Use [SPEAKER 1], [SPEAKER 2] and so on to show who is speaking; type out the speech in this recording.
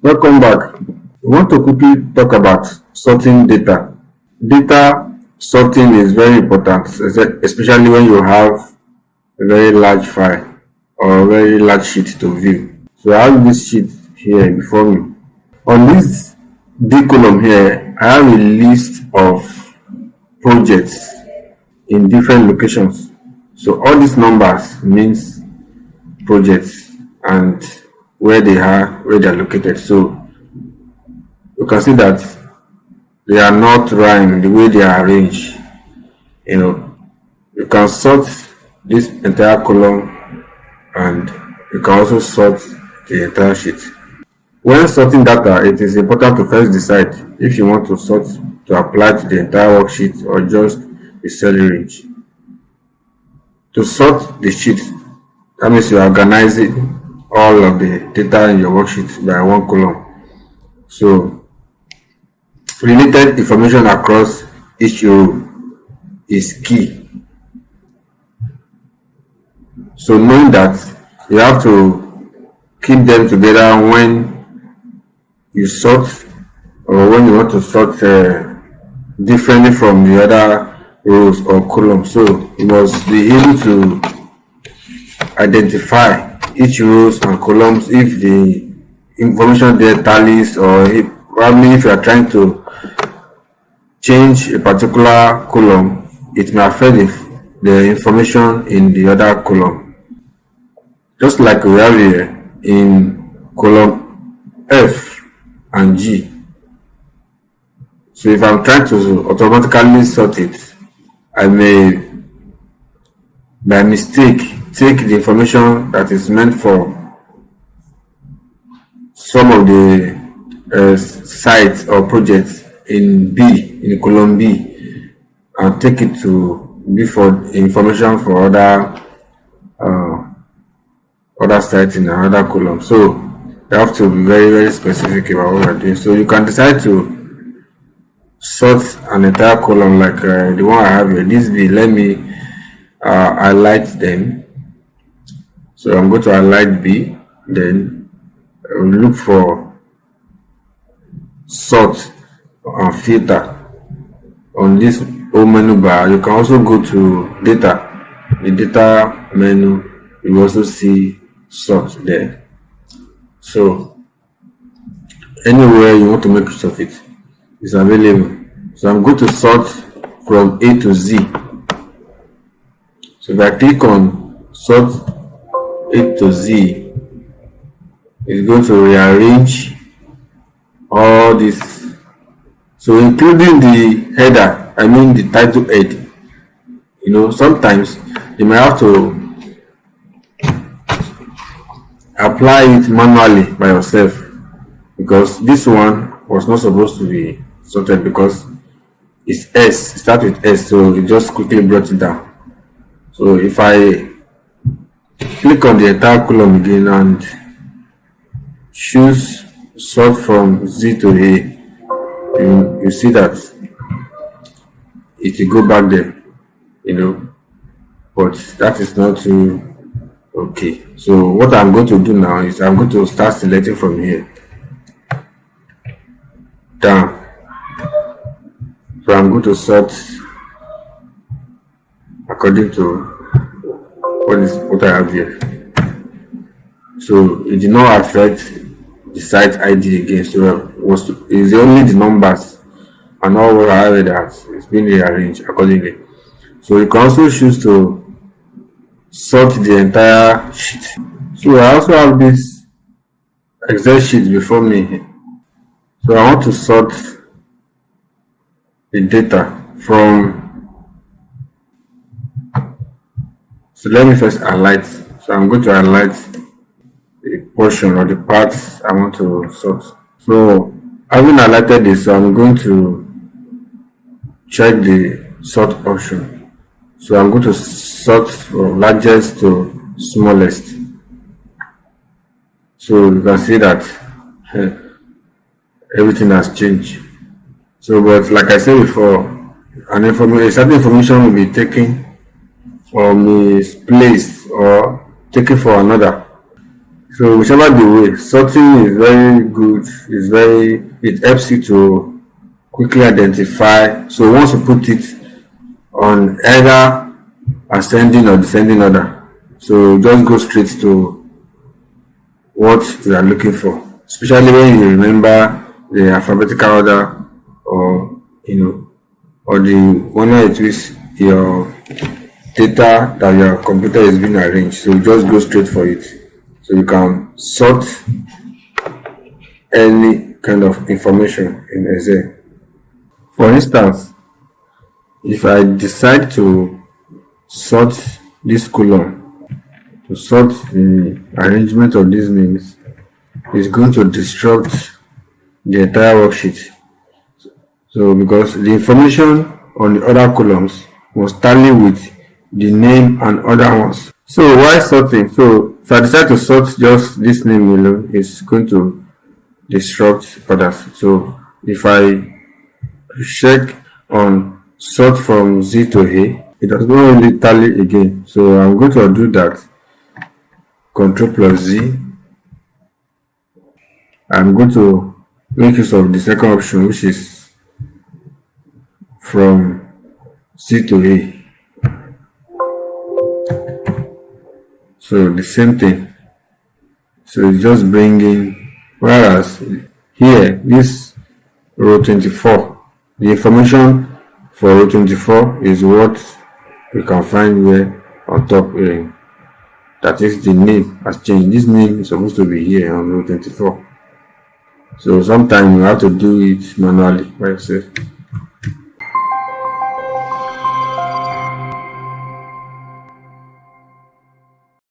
[SPEAKER 1] Welcome back. We want to quickly talk about sorting data. Data sorting is very important, especially when you have a very large file or a very large sheet to view. So I have this sheet here before me. On this D column here, I have a list of projects in different locations. So all these numbers means projects and where they are located. So you can see that they are not rhyme the way they are arranged. You can sort this entire column and you can also sort the entire sheet. When sorting data, it is important to first decide if you want to sort to apply to the entire worksheet or just the cell range. To sort the sheet, that means you are organizing all of the data in your worksheet by one column. So related information across each row is key. So knowing that, you have to keep them together when you sort or when you want to sort differently from the other rows or columns. So you must be able to identify each rows and columns if the information there tallies, or if probably if you are trying to change a particular column, it may affect the information in the other column. Just like we have here in column F and G. So if I'm trying to automatically sort it, I may by mistake take the information that is meant for some of the sites or projects in column B, and take it to B for information for other sites in another column. So you have to be very, very specific about what you're doing. So you can decide to sort an entire column like the one I have here. This B, let me highlight them. So I'm going to highlight B, then look for sort and filter on this whole menu bar. You can also go to data, the data menu. You will also see sort there. So anywhere you want to make use of it is available. So I'm going to sort from A to Z. So if I click on sort A to Z, it's going to rearrange all this. So including the header, I mean the title head. Sometimes you may have to apply it manually by yourself, because this one was not supposed to be sorted because it's S, start with S, so it just quickly brought it down. So if I click on the entire column again and choose sort from Z to A, you see that it will go back there, but that is not too okay. So what I'm going to do now is I'm going to start selecting from here down. So I'm going to sort according to what I have here. So it did not affect the site ID again. So it's only the numbers and all what I have that it's been rearranged accordingly. So you can also choose to sort the entire sheet. So I also have this Excel sheet before me. So I want to sort the data from. So let me first highlight. So I'm going to highlight the portion or the parts I want to sort. So having highlighted this, so I'm going to check the sort option. So I'm going to sort from largest to smallest. So you can see that everything has changed. So, but like I said before, a certain information will be taken or misplaced or taken for another. So whichever the way, sorting is very good. It helps you to quickly identify. So once you put it on either ascending or descending order, so just go straight to what you are looking for. Especially when you remember the alphabetical order, or or the one at which your data that your computer is being arranged. So just go straight for it. So you can sort any kind of information in Excel. For instance, if I decide to sort this column, to sort the arrangement of these names, it's going to disrupt the entire worksheet. So because the information on the other columns must tally with the name and other ones. So while sorting, so if I decide to sort just this name alone, it's going to disrupt others. So if I check on sort from Z to A, it does not really tally again. So I'm going to undo that. Control plus Z. I'm going to make use of the second option, which is from C to A. So the same thing. So it's just bringing, whereas here, this row 24, the information for row 24 is what you can find here on top here. That is, the name has changed. This name is supposed to be here on row 24. So sometimes you have to do it manually by yourself.